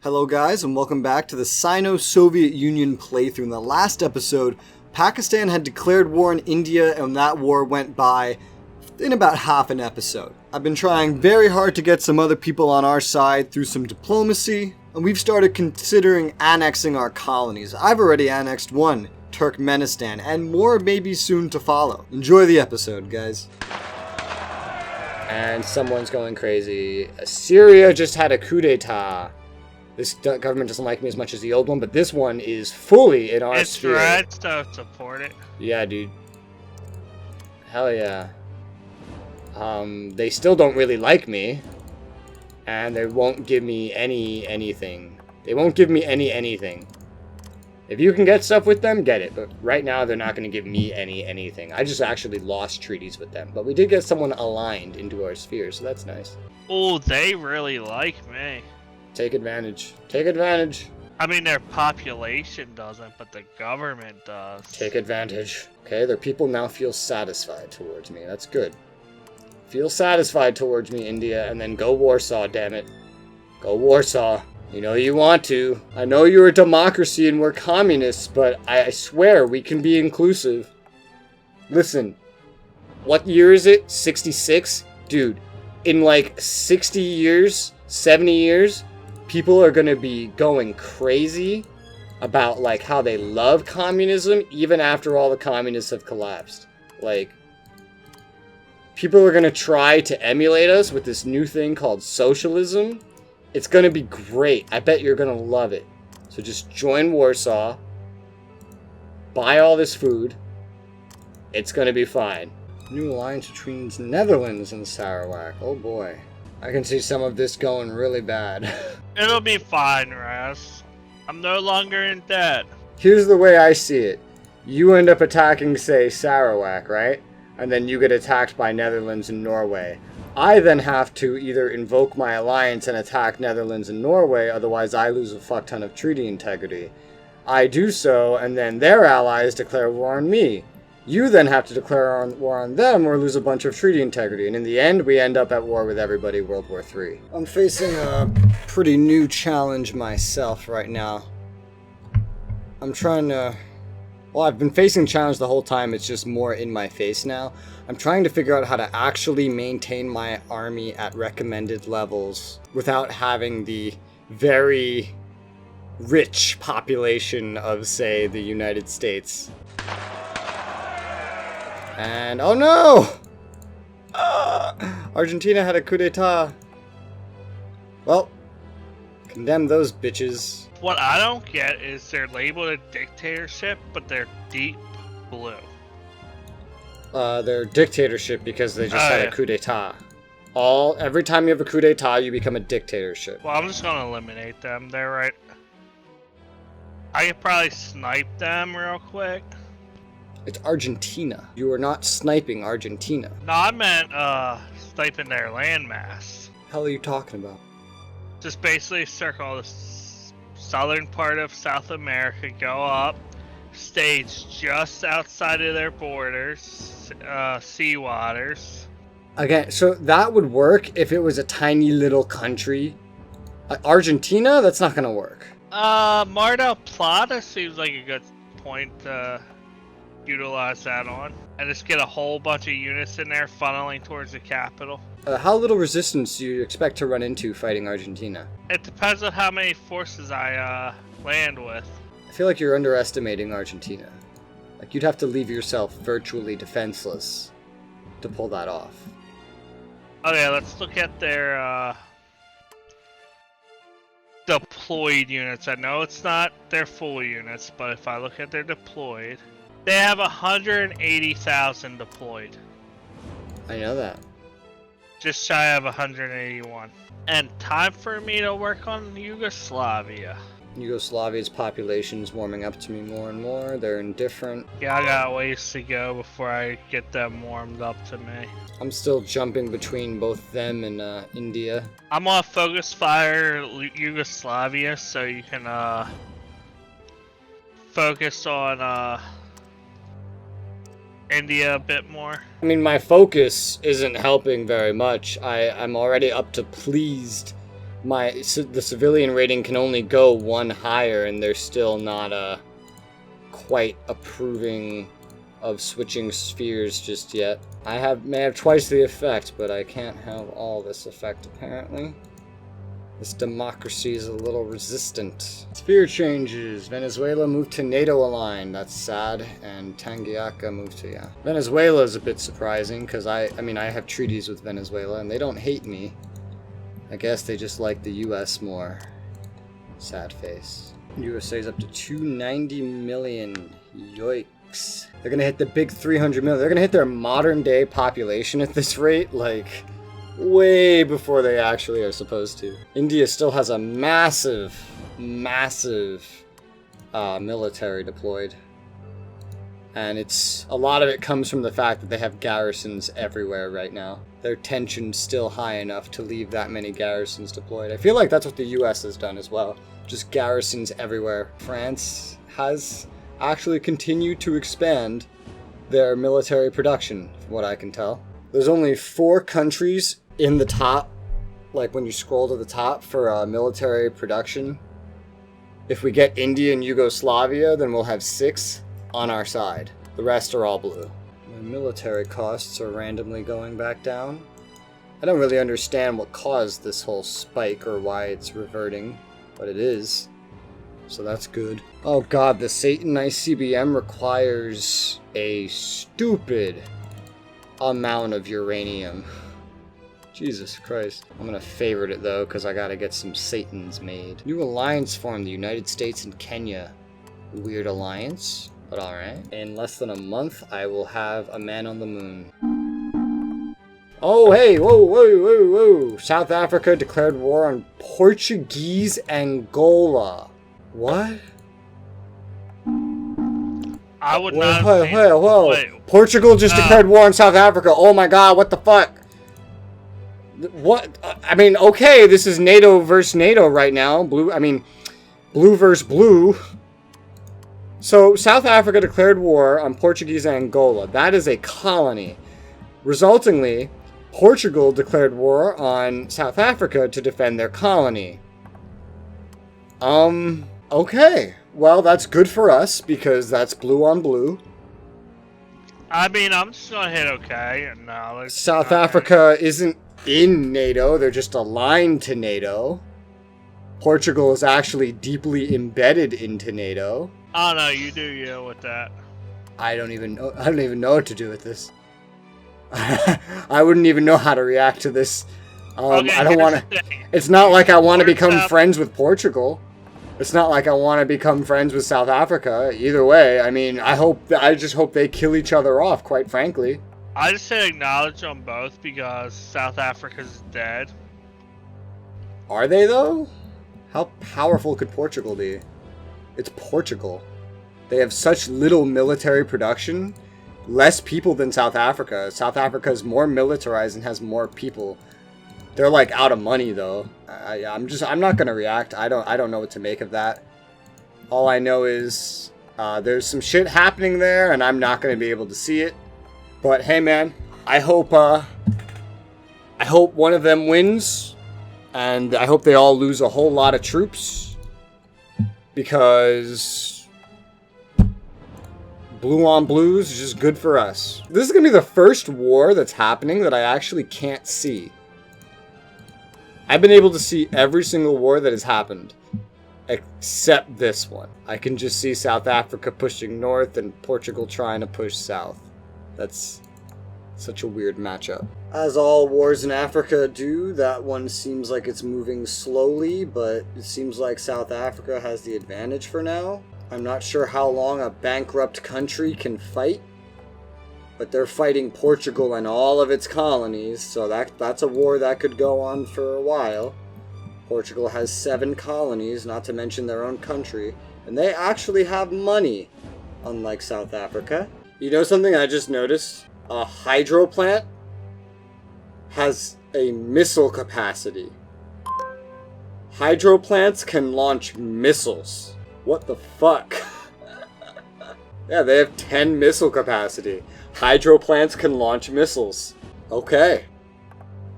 Hello guys, and welcome back to the Sino-Soviet Union playthrough. In the last episode, Pakistan had declared war on India, and that war went by in about half an episode. I've been trying very hard to get some other people on our side through some diplomacy, and we've started considering annexing our colonies. I've already annexed one, Turkmenistan, and more may be soon to follow. Enjoy the episode, guys. And someone's going crazy. Syria just had a coup d'etat. This government doesn't like me as much as the old one, but this one is fully in our sphere. It's right to support it. Yeah, dude. Hell yeah. They still don't really like me. And they won't give me anything. They won't give me anything. If you can get stuff with them, get it. But right now, they're not going to give me anything. I just actually lost treaties with them. But we did get someone aligned into our sphere, so that's nice. Oh, they really like me. Take advantage. Take advantage. I mean, their population doesn't, but the government does. Take advantage. Okay, their people now feel satisfied towards me. That's good. Feel satisfied towards me, India, and then go Warsaw, damn it. Go Warsaw. You know you want to. I know you're a democracy and we're communists, but I swear we can be inclusive. Listen, what year is it? 66? Dude, in like 60 years, 70 years, people are going to be going crazy about like how they love communism even after all the communists have collapsed. Like, people are going to try to emulate us with this new thing called socialism. It's going to be great. I bet you're going to love it. So just join Warsaw. Buy all this food. It's going to be fine. New alliance between the Netherlands and Sarawak. Oh boy. I can see some of this going really bad. It'll be fine, Raz. I'm no longer in debt. Here's the way I see it. You end up attacking, say, Sarawak, right? And then you get attacked by Netherlands and Norway. I then have to either invoke my alliance and attack Netherlands and Norway, otherwise I lose a fuck ton of treaty integrity. I do so, and then their allies declare war on me. You then have to declare war on them or lose a bunch of treaty integrity. And in the end, we end up at war with everybody, World War III. I'm facing a pretty new challenge myself right now. I'm trying to... Well, I've been facing challenge the whole time. It's just more in my face now. I'm trying to figure out how to actually maintain my army at recommended levels without having the very rich population of, say, the United States. And, oh no! Argentina had a coup d'etat. Well, condemn those bitches. What I don't get is they're labeled a dictatorship, but they're deep blue. They're dictatorship because they just had a coup d'etat. Every time you have a coup d'etat, you become a dictatorship. Well, I'm just gonna eliminate them. They're right. I could probably snipe them real quick. It's Argentina. You are not sniping Argentina. No, I meant, sniping their landmass. Hell are you talking about? Just basically circle the southern part of South America, go up, stage just outside of their borders, sea waters. Okay, so that would work if it was a tiny little country. Argentina? That's not gonna work. Mar del Plata seems like a good point to utilize that on. And just get a whole bunch of units in there funneling towards the capital. How little resistance do you expect to run into fighting Argentina? It depends on how many forces I land with. I feel like you're underestimating Argentina. Like, you'd have to leave yourself virtually defenseless to pull that off. Okay, let's look at their deployed units. I know it's not their full units, but if I look at their deployed, they have 180,000 deployed. I know that. Just shy of 181. And time for me to work on Yugoslavia. Yugoslavia's population is warming up to me more and more. They're indifferent. Yeah, I got ways to go before I get them warmed up to me. I'm still jumping between both them and India. I'm gonna focus fire Yugoslavia so you can focus on India a bit more. I mean, my focus isn't helping very much. I'm already up to pleased the civilian rating can only go one higher, and they're still not quite approving of switching spheres just yet. I may have twice the effect, but I can't have all this effect apparently. This democracy is a little resistant. Sphere changes. Venezuela moved to NATO aligned. That's sad. And Tanganyika moved to, yeah. Venezuela is a bit surprising because I have treaties with Venezuela and they don't hate me. I guess they just like the US more. Sad face. USA is up to 290 million. Yoicks. They're gonna hit the big 300 million. They're gonna hit their modern day population at this rate, like, way before they actually are supposed to. India still has a massive military deployed. And a lot of it comes from the fact that they have garrisons everywhere right now. Their tension's still high enough to leave that many garrisons deployed. I feel like that's what the US has done as well. Just garrisons everywhere. France has actually continued to expand their military production, from what I can tell. There's only 4 countries in the top, like when you scroll to the top for military production. If we get India and Yugoslavia, then we'll have 6 on our side. The rest are all blue. My military costs are randomly going back down. I don't really understand what caused this whole spike or why it's reverting, but it is. So that's good. Oh god, the Satan ICBM requires a stupid amount of uranium. Jesus Christ. I'm gonna favorite it though, because I gotta get some Satans made. New alliance formed, the United States and Kenya. Weird alliance, but alright. In less than a month, I will have a man on the moon. Oh, hey, whoa. South Africa declared war on Portuguese Angola. What? I would not. Whoa. Wait. Portugal just declared war on South Africa. Oh my god, what the fuck? What? I mean, okay, this is NATO versus NATO right now. Blue versus blue. So, South Africa declared war on Portuguese Angola. That is a colony. Resultingly, Portugal declared war on South Africa to defend their colony. Okay. Well, that's good for us, because that's blue on blue. I mean, I'm just gonna hit okay. Acknowledge. South Africa isn't in NATO, they're just aligned to NATO. Portugal is actually deeply embedded into NATO. Oh no, you do you with that. I don't even know what to do with this. I wouldn't even know how to react to this. Okay, I don't want to. It's not like I want to become friends with Portugal. It's not like I want to become friends with South Africa. Either way, I mean, I just hope they kill each other off, quite frankly. I just say acknowledge on both because South Africa's dead. Are they, though? How powerful could Portugal be? It's Portugal. They have such little military production. Less people than South Africa. South Africa is more militarized and has more people. They're like out of money though. I'm not gonna react. I don't know what to make of that. All I know is there's some shit happening there, and I'm not gonna be able to see it. But hey, man, I hope one of them wins, and I hope they all lose a whole lot of troops, because blue on blues is just good for us. This is gonna be the first war that's happening that I actually can't see. I've been able to see every single war that has happened, except this one. I can just see South Africa pushing north and Portugal trying to push south. That's such a weird matchup. As all wars in Africa do, that one seems like it's moving slowly, but it seems like South Africa has the advantage for now. I'm not sure how long a bankrupt country can fight, but they're fighting Portugal and all of its colonies, so that's a war that could go on for a while. Portugal has 7 colonies, not to mention their own country, and they actually have money, unlike South Africa. You know something I just noticed? A hydro plant has a missile capacity. Hydro plants can launch missiles. What the fuck? Yeah, they have 10 missile capacity. Hydro plants can launch missiles. Okay.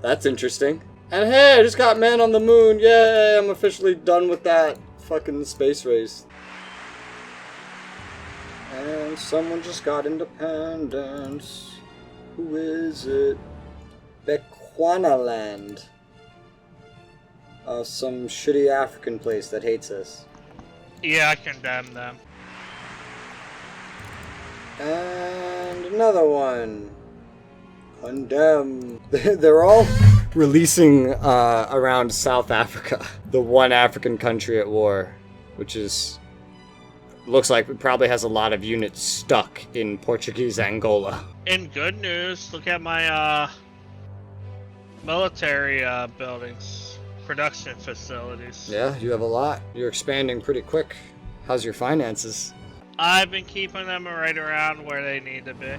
That's interesting. And hey, I just got man on the moon. Yay, I'm officially done with that fucking space race. And someone just got independence. Who is it? Bechuanaland. Some shitty African place that hates us. Yeah, I condemn them. And another one. Condemn. They're all releasing around South Africa. The one African country at war. Which is... looks like it probably has a lot of units stuck in Portuguese Angola. In good news, look at my military buildings, production facilities. Yeah, you have a lot. You're expanding pretty quick. How's your finances? I've been keeping them right around where they need to be.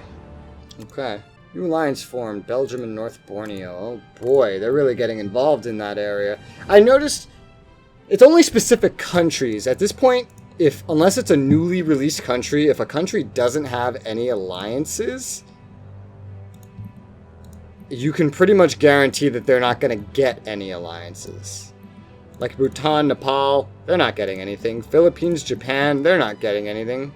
Okay. New alliance formed, Belgium and North Borneo. Oh boy, they're really getting involved in that area. I noticed it's only specific countries. At this point, unless it's a newly released country, if a country doesn't have any alliances, you can pretty much guarantee that they're not going to get any alliances. Like Bhutan, Nepal, they're not getting anything. Philippines, Japan, they're not getting anything.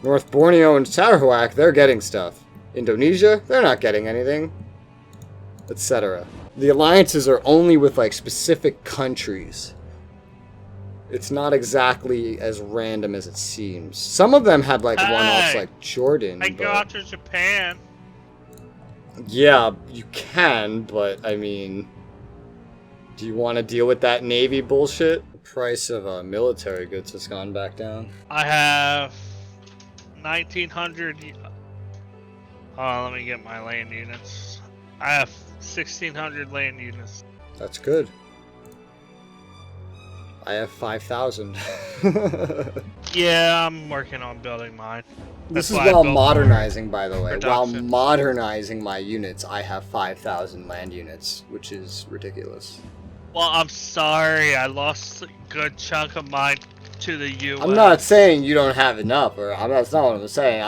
North Borneo and Sarawak, they're getting stuff. Indonesia, they're not getting anything. Etc. The alliances are only with like specific countries. It's not exactly as random as it seems. Some of them had like one-offs like Jordan. I go out to Japan. Yeah, you can, but I mean, do you want to deal with that Navy bullshit? The price of military goods has gone back down. I have 1,900. Oh, let me get my land units. I have 1,600 land units. That's good. I have 5,000. Yeah, I'm working on building mine. This is while modernizing, by the way. While modernizing my units, I have 5,000 land units, which is ridiculous. Well, I'm sorry. I lost a good chunk of mine to the U.S. I'm not saying you don't have enough, that's not what I'm saying.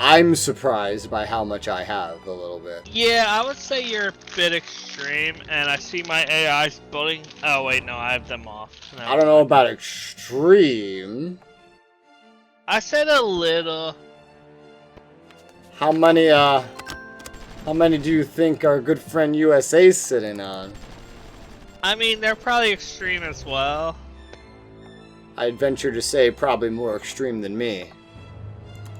I'm surprised by how much I have, a little bit. Yeah, I would say you're a bit extreme, and I see my AI's building... Oh, wait, no, I have them off. No. I don't know about extreme. I said a little. How many do you think our good friend USA's sitting on? I mean, they're probably extreme as well. I'd venture to say probably more extreme than me.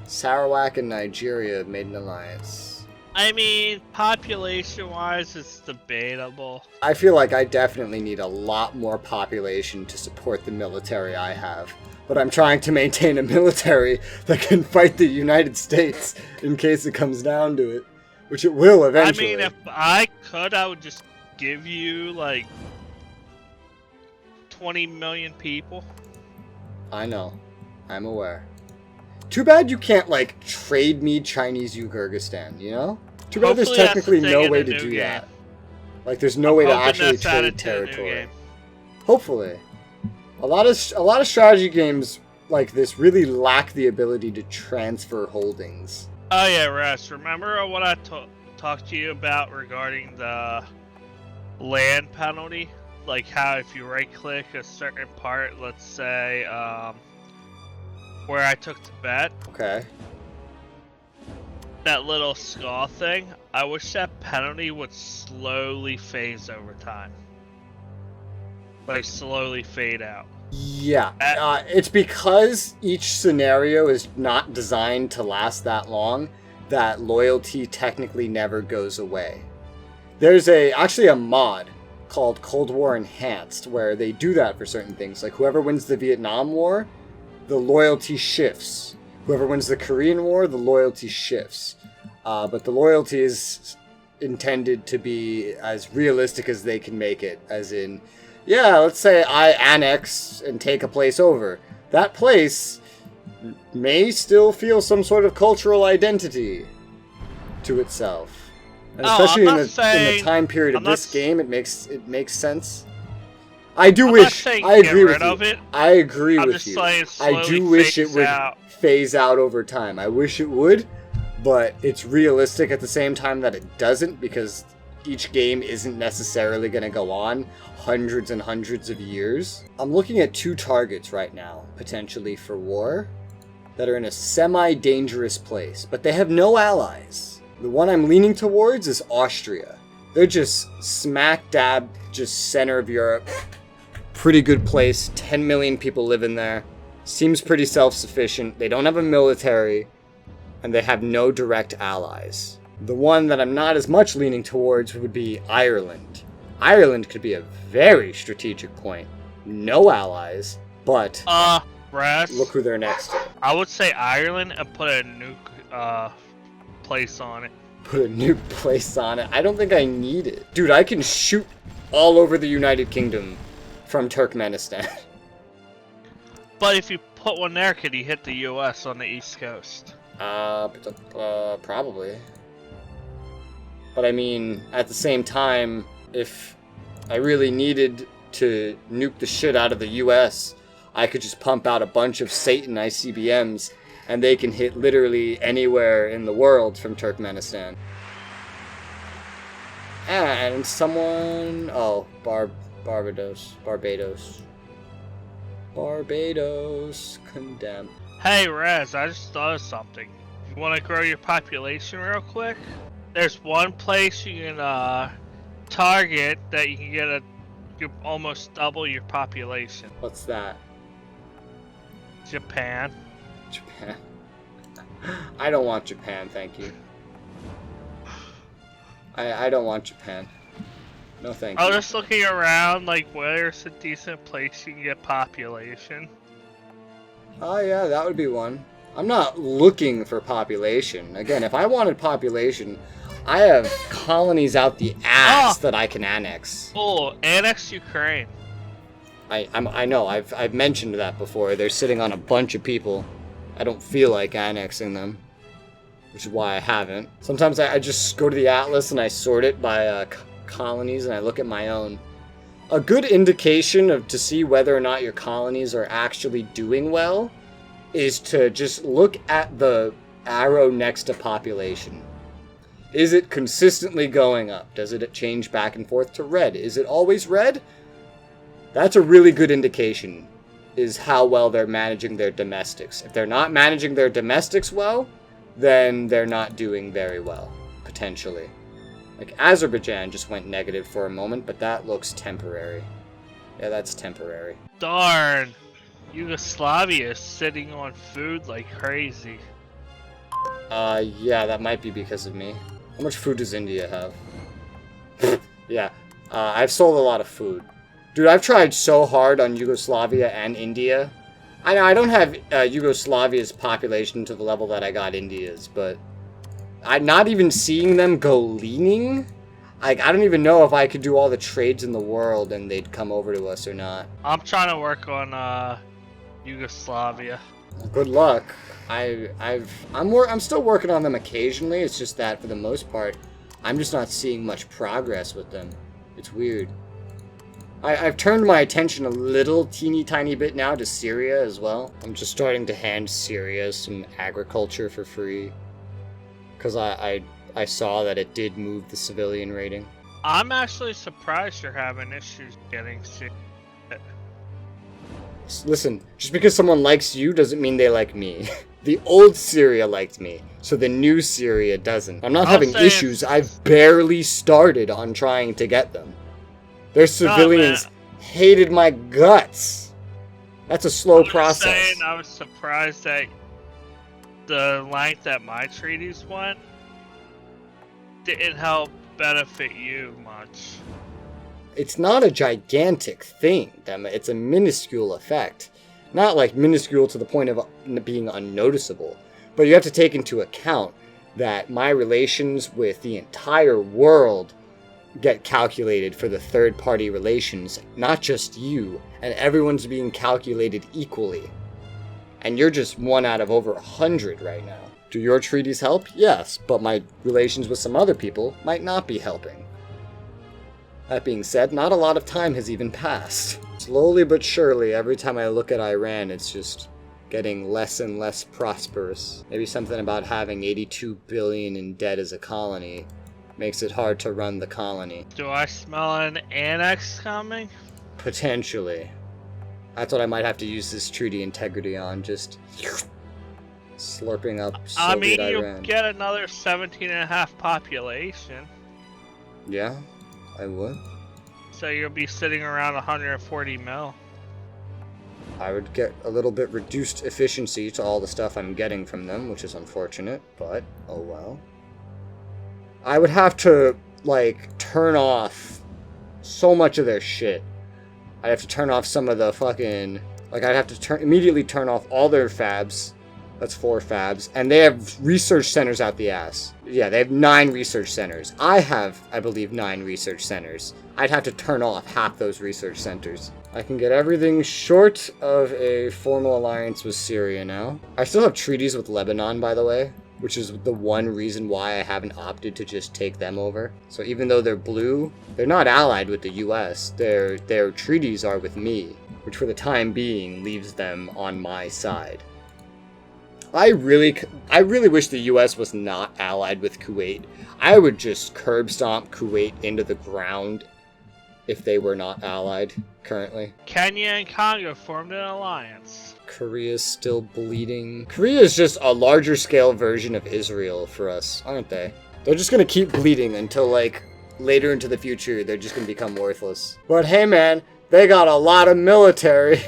Sarawak and Nigeria have made an alliance. I mean, population-wise, it's debatable. I feel like I definitely need a lot more population to support the military I have. But I'm trying to maintain a military that can fight the United States in case it comes down to it. Which it will eventually. I mean, if I could, I would just give you, like, 20 million people. I know. I'm aware. Too bad you can't, like, trade me Chinese Kyrgyzstan, you know? Too bad there's technically no way to do that. Like, there's no way to actually trade territory. Hopefully. A lot of strategy games like this really lack the ability to transfer holdings. Oh yeah, Res, remember what I talked to you about regarding the land penalty? Like how if you right-click a certain part, let's say, where I took Tibet. Okay. That little skull thing, I wish that penalty would slowly phase over time. Like slowly fade out. Yeah, it's because each scenario is not designed to last that long that loyalty technically never goes away. There's actually a mod called Cold War Enhanced where they do that for certain things. Like whoever wins the Vietnam War, the loyalty shifts. Whoever wins the Korean War, the loyalty shifts. But the loyalty is intended to be as realistic as they can make it, as in, yeah, let's say I annex and take a place over. That place may still feel some sort of cultural identity to itself. And especially in the time period of this game, it makes sense. I agree with you. I agree with you. I do wish it would phase out over time. I wish it would, but it's realistic at the same time that it doesn't, because each game isn't necessarily going to go on hundreds and hundreds of years. I'm looking at 2 targets right now, potentially for war, that are in a semi-dangerous place, but they have no allies. The one I'm leaning towards is Austria. They're just smack dab, just center of Europe. Pretty good place. 10 million people live in there. Seems pretty self-sufficient. They don't have a military, and they have no direct allies. The one that I'm not as much leaning towards would be Ireland. Ireland could be a very strategic point. No allies, but Res, look who they're next to. I would say Ireland and put a nuke place on it. Put a new place on it. I don't think I need it. Dude, I can shoot all over the United Kingdom from Turkmenistan. But if you put one there, could you hit the US on the East Coast? Probably. But I mean, at the same time, if I really needed to nuke the shit out of the US, I could just pump out a bunch of Satan ICBMs, and they can hit literally anywhere in the world from Turkmenistan. And someone... Oh, Barbados. Barbados. Condemn. Hey, Res, I just thought of something. You want to grow your population real quick? There's one place you can target that you can get you almost double your population. What's that? Japan. Japan. I don't want Japan, thank you. I don't want Japan. No thank you. I was just looking around, like, where's a decent place you can get population? Oh yeah, that would be one. I'm not looking for population. Again, if I wanted population, I have colonies out the ass that I can annex. Oh, annex Ukraine. I know, I've mentioned that before. They're sitting on a bunch of people. I don't feel like annexing them, which is why I haven't. Sometimes I just go to the atlas and I sort it by colonies and I look at my own. A good indication to see whether or not your colonies are actually doing well is to just look at the arrow next to population. Is it consistently going up? Does it change back and forth to red? Is it always red? That's a really good indication, is how well they're managing their domestics. If they're not managing their domestics well, then they're not doing very well, potentially. Like, Azerbaijan just went negative for a moment, but that looks temporary. Yeah, that's temporary. Darn! Yugoslavia is sitting on food like crazy. Yeah, that might be because of me. How much food does India have? Yeah, I've sold a lot of food. Dude, I've tried so hard on Yugoslavia and India. I know I don't have Yugoslavia's population to the level that I got India's, but I'm not even seeing them go leaning. Like, I don't even know if I could do all the trades in the world and they'd come over to us or not. I'm trying to work on Yugoslavia. Good luck. I'm still working on them occasionally. It's just that for the most part, I'm just not seeing much progress with them. It's weird. I've turned my attention a little teeny tiny bit now to Syria as well. I'm just starting to hand Syria some agriculture for free. Because I saw that it did move the civilian rating. I'm actually surprised you're having issues getting sick. Listen, just because someone likes you doesn't mean they like me. The old Syria liked me, so the new Syria doesn't. I'm not having issues. I've barely started on trying to get them. Their civilians hated my guts. That's a slow process. I was surprised that the length that my treaties went didn't help benefit you much. It's not a gigantic thing. It's a minuscule effect. Not like minuscule to the point of being unnoticeable. But you have to take into account that my relations with the entire world get calculated for the third-party relations, not just you, and everyone's being calculated equally. And you're just one out of over 100 right now. Do your treaties help? Yes, but my relations with some other people might not be helping. That being said, not a lot of time has even passed. Slowly but surely, every time I look at Iran, it's just getting less and less prosperous. Maybe something about having 82 billion in debt as a colony Makes it hard to run the colony. Do I smell an annex coming? Potentially. That's what I might have to use this treaty integrity on, just slurping up Soviet Iran. You'll get another 17.5 population. Yeah, I would. So you'll be sitting around 140 mil. I would get a little bit reduced efficiency to all the stuff I'm getting from them, which is unfortunate, but oh well. I would have to, like, turn off so much of their shit. I'd have to turn off some of the fucking... Like, I'd have to immediately turn off all their fabs. That's 4 fabs. And they have research centers out the ass. Yeah, they have 9 research centers. I have, I believe, 9 research centers. I'd have to turn off half those research centers. I can get everything short of a formal alliance with Syria now. I still have treaties with Lebanon, by the way, which is the one reason why I haven't opted to just take them over. So even though they're blue, they're not allied with the US. Their treaties are with me, which for the time being leaves them on my side. I really wish the US was not allied with Kuwait. I would just curb stomp Kuwait into the ground if they were not allied currently. Kenya and Congo formed an alliance. Korea's still bleeding. Korea is just a larger scale version of Israel for us, aren't they? They're just gonna keep bleeding until, like, later into the future, they're just gonna become worthless. But hey man, they got a lot of military.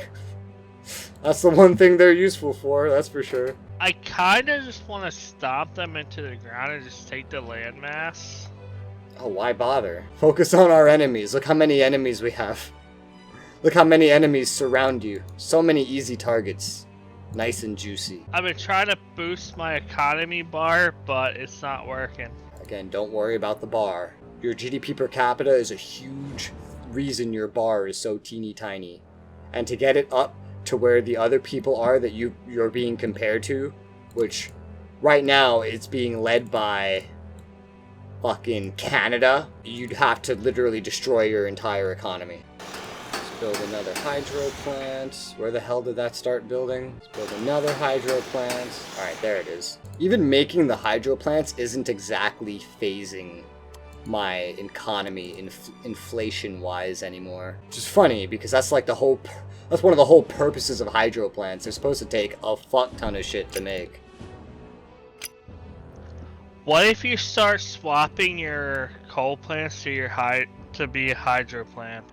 That's the one thing they're useful for, that's for sure. I kinda just want to stomp them into the ground and just take the landmass. Oh, why bother? Focus on our enemies. Look how many enemies we have. Look how many enemies surround you. So many easy targets. Nice and juicy. I've been trying to boost my economy bar, but it's not working. Again, don't worry about the bar. Your GDP per capita is a huge reason your bar is so teeny tiny. And to get it up to where the other people are that you're being compared to, which right now it's being led by fucking Canada, you'd have to literally destroy your entire economy. Let's build another hydro plant. Where the hell did that start building? Let's build another hydro plant. Alright, there it is. Even making the hydro plants isn't exactly phasing my economy inflation-wise anymore. Which is funny, because that's like the whole... That's one of the whole purposes of hydro plants. They're supposed to take a fuck ton of shit to make. What if you start swapping your coal plants to be a hydro plant?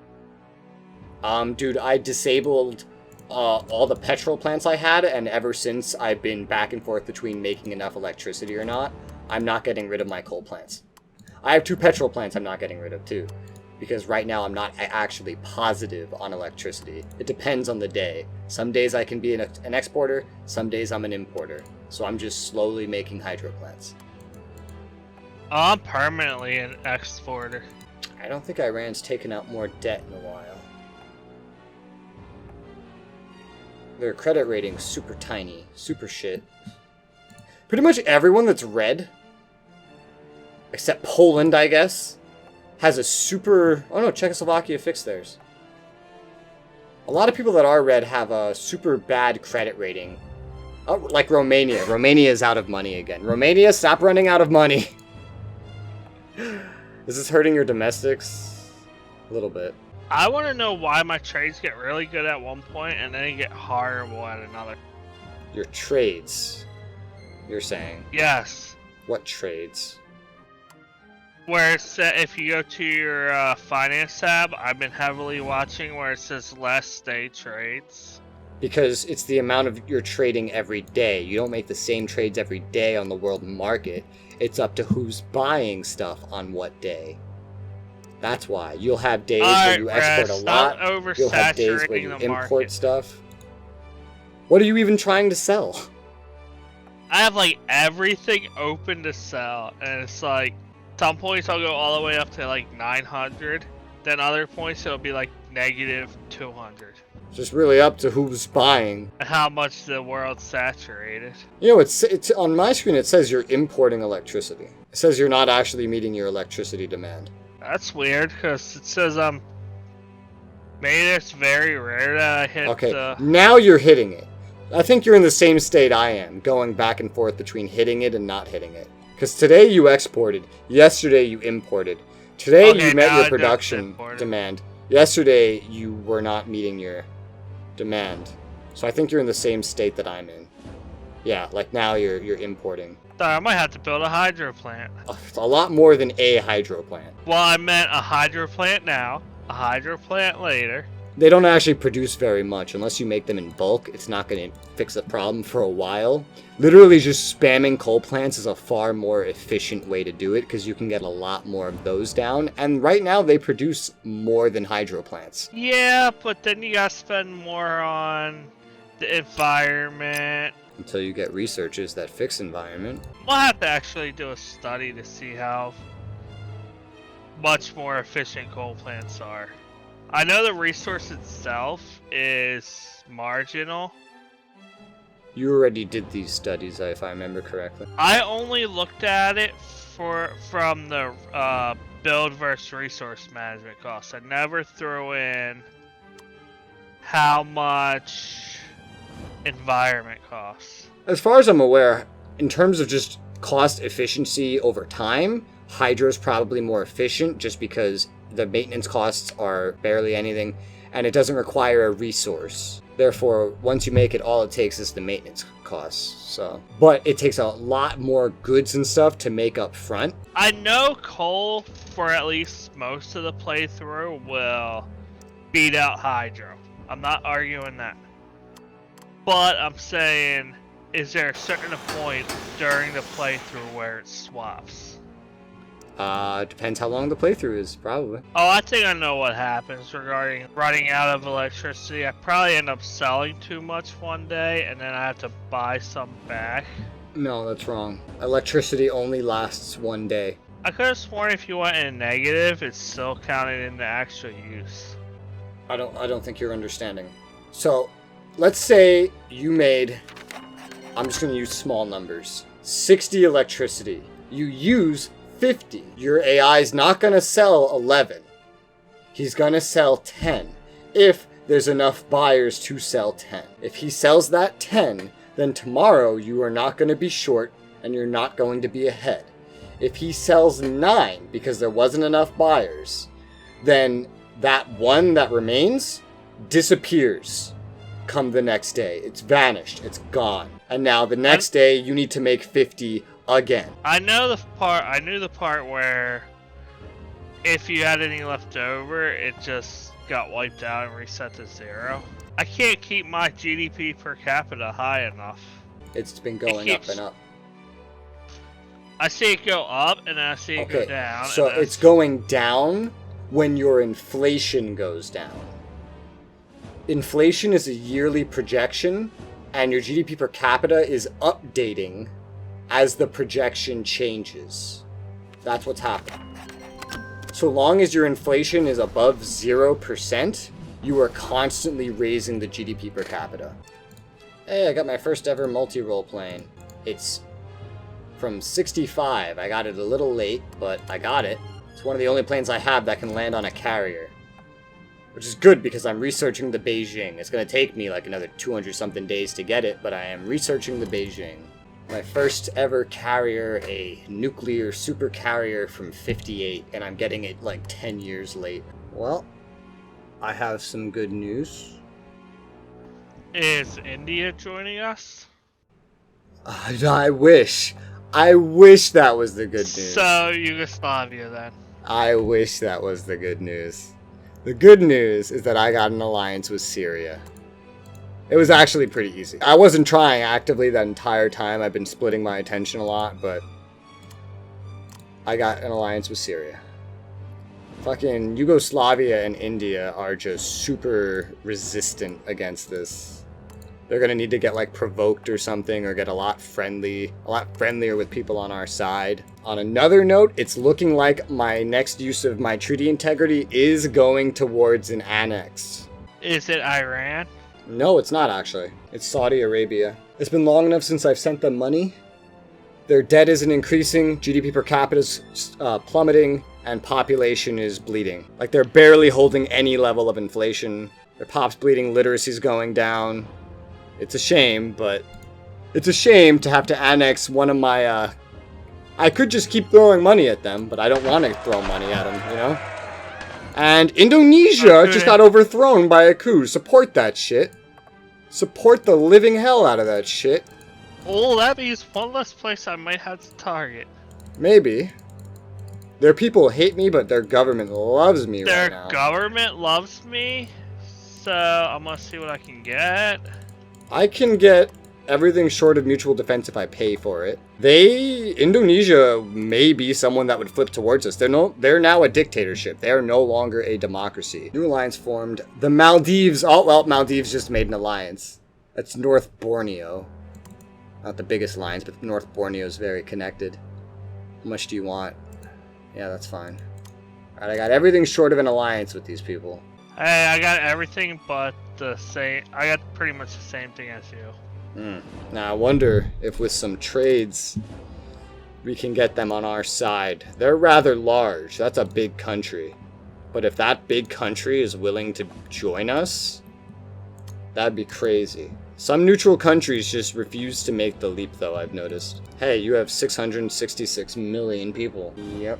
Dude, I disabled all the petrol plants I had, and ever since I've been back and forth between making enough electricity or not, I'm not getting rid of my coal plants. I have 2 petrol plants I'm not getting rid of too, because right now I'm not actually positive on electricity. It depends on the day. Some days I can be an exporter, some days I'm an importer. So I'm just slowly making hydro plants. I'm permanently an exporter. I don't think Iran's taken out more debt in a while. Their credit rating's super tiny, super shit. Pretty much everyone that's red, except Poland, I guess, has a super... Oh no, Czechoslovakia fixed theirs. A lot of people that are red have a super bad credit rating. Oh, like Romania. Romania is out of money again. Romania, stop running out of money. Is this hurting your domestics? A little bit. I want to know why my trades get really good at one point and then they get horrible at another. Your trades, you're saying? Yes. What trades? Where it says, if you go to your finance tab, I've been heavily watching where it says less day trades. Because it's the amount of your trading every day. You don't make the same trades every day on the world market. It's up to who's buying stuff on what day. That's why. You'll have days where you export a lot. You'll have days where you import stuff. What are you even trying to sell? I have like everything open to sell, and it's like some points I'll go all the way up to like 900, then other points it'll be like negative 200. It's just really up to who's buying. And how much the world's saturated. You know, it's on my screen it says you're importing electricity. It says you're not actually meeting your electricity demand. That's weird, because it says maybe it's very rare that I hit Okay, now you're hitting it. I think you're in the same state I am, going back and forth between hitting it and not hitting it. Because today you exported. Yesterday you imported. Today Okay, you met now your I just production imported. demand. Yesterday you were not meeting your demand. So I think you're in the same state that I'm in. Yeah, like now you're importing. Sorry, I might have to build a hydro plant. A lot more than a hydro plant. Well, I meant a hydro plant now, a hydro plant later. They don't actually produce very much. Unless you make them in bulk, it's not going to fix the problem for a while. Literally just spamming coal plants is a far more efficient way to do it because you can get a lot more of those down. And right now they produce more than hydro plants. Yeah, but then you gotta spend more on the environment. Until you get researchers that fix environment. We'll have to actually do a study to see how much more efficient coal plants are. I know the resource itself is marginal. You already did these studies, if I remember correctly. I only looked at it from the build versus resource management costs. I never threw in how much environment costs. As far as I'm aware, in terms of just cost efficiency over time, hydro's probably more efficient just because the maintenance costs are barely anything and it doesn't require a resource. Therefore, once you make it, all it takes is the maintenance costs. So, but it takes a lot more goods and stuff to make up front. I know coal, for at least most of the playthrough, will beat out hydro. I'm not arguing that. But I'm saying, is there a certain point during the playthrough where it swaps? Depends how long the playthrough is, probably. Oh, I think I know what happens regarding running out of electricity. I probably end up selling too much one day, and then I have to buy some back. No, that's wrong. Electricity only lasts one day. I could have sworn if you went in negative, it's still counted in the actual use. I don't think you're understanding. So, let's say you made, I'm just going to use small numbers, 60 electricity. You use 50. Your AI is not going to sell 11. He's going to sell 10 if there's enough buyers to sell 10. If he sells that 10, then tomorrow you are not going to be short and you're not going to be ahead. If he sells 9 because there wasn't enough buyers, then that one that remains disappears come the next day. It's vanished. It's gone. And now the next day you need to make 50 again. I knew the part where if you had any left over, it just got wiped out and reset to 0. I can't keep my GDP per capita high enough. It's been going up and up. I see it go up and then I see it go down. So it's going down when your inflation goes down. Inflation is a yearly projection, and your GDP per capita is updating as the projection changes. That's what's happening. So long as your inflation is above 0%, you are constantly raising the GDP per capita. Hey, I got my first ever multi-role plane. It's from 65. I got it a little late, but I got it. It's one of the only planes I have that can land on a carrier. Which is good because I'm researching the Beijing. It's going to take me like another 200 something days to get it, but I am researching the Beijing. My first ever carrier, a nuclear super carrier from 58, and I'm getting it like 10 years late. Well, I have some good news. Is India joining us? I wish. I wish that was the good news. So, Yugoslavia then. I wish that was the good news. The good news is that I got an alliance with Syria. It was actually pretty easy. I wasn't trying actively that entire time. I've been splitting my attention a lot, but I got an alliance with Syria. Fucking Yugoslavia and India are just super resistant against this. They're gonna need to get like provoked or something, or get a lot friendlier with people on our side. On another note, it's looking like my next use of my treaty integrity is going towards an annex. Is it Iran? No, it's not actually. It's Saudi Arabia. It's been long enough since I've sent them money. Their debt isn't increasing, GDP per capita is plummeting, and population is bleeding. Like, they're barely holding any level of inflation. Their pop's bleeding, literacy's going down. It's a shame, but it's a shame to have to annex one of my I could just keep throwing money at them, but I don't want to throw money at them, you know? And Indonesia just got overthrown by a coup. Support that shit. Support the living hell out of that shit. Oh, that means one less place I might have to target. Maybe. Their people hate me, but their government loves me right now. Their government loves me, so I'm gonna see what I can get. I can get everything short of mutual defense if I pay for it. Indonesia may be someone that would flip towards us. They're now a dictatorship. They are no longer a democracy. New alliance formed. The Maldives. Oh, well, Maldives just made an alliance. That's North Borneo. Not the biggest alliance, but North Borneo is very connected. How much do you want? Yeah, that's fine. Alright, I got everything short of an alliance with these people. Hey, I got everything but the same. I got pretty much the same thing as you. Now, I wonder if with some trades, we can get them on our side. They're rather large. That's a big country. But if that big country is willing to join us, that'd be crazy. Some neutral countries just refuse to make the leap, though, I've noticed. Hey, you have 666 million people. Yep.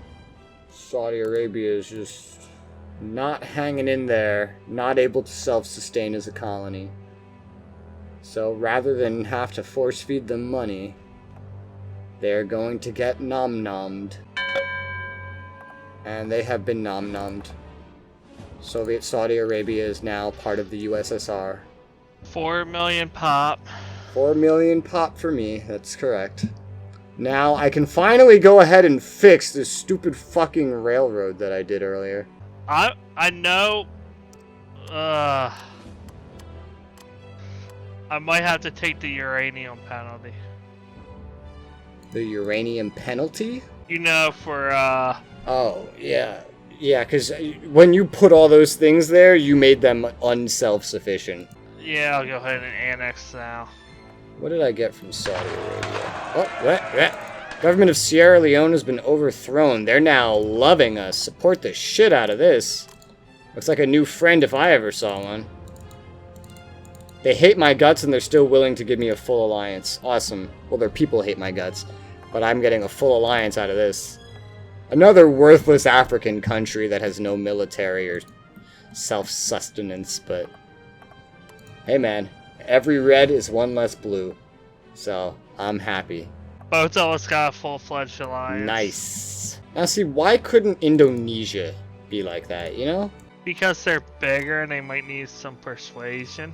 Saudi Arabia is just not hanging in there, not able to self-sustain as a colony. So rather than have to force feed them money, they're going to get nom-nommed. And they have been nom-nommed. Soviet Saudi Arabia is now part of the USSR. 4 million pop. 4 million pop for me, that's correct. Now I can finally go ahead and fix this stupid fucking railroad that I did earlier. I know. I might have to take the uranium penalty. The uranium penalty? You know, for Oh, yeah. Yeah, because when you put all those things there, you made them unself-sufficient. Yeah, I'll go ahead and annex now. What did I get from Saudi Arabia? Oh, what? Government of Sierra Leone has been overthrown. They're now loving us. Support the shit out of this. Looks like a new friend if I ever saw one. They hate my guts and they're still willing to give me a full alliance. Awesome. Well, their people hate my guts, but I'm getting a full alliance out of this. Another worthless African country that has no military or self-sustenance, but... Hey man, every red is one less blue. So, I'm happy. Both of us got a full-fledged alliance. Nice. Now see, why couldn't Indonesia be like that, you know? Because they're bigger and they might need some persuasion.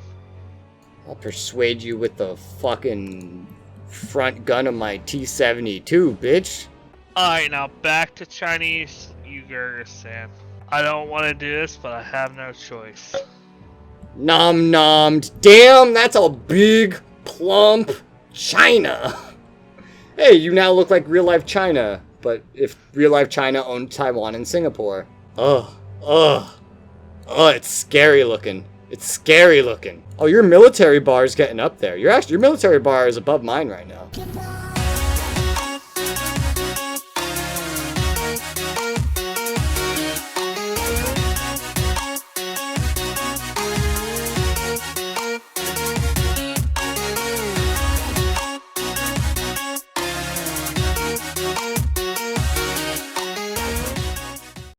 I'll persuade you with the fucking front gun of my T-72, bitch. Alright, now back to Chinese Uyghur-stan. I don't want to do this, but I have no choice. Nom-nommed. Damn, that's a big, plump China. Hey, you now look like real-life China. But if real-life China owned Taiwan and Singapore. Ugh. It's scary looking. It's scary looking. Oh, your military bar is getting up there. Your military bar is above mine right now.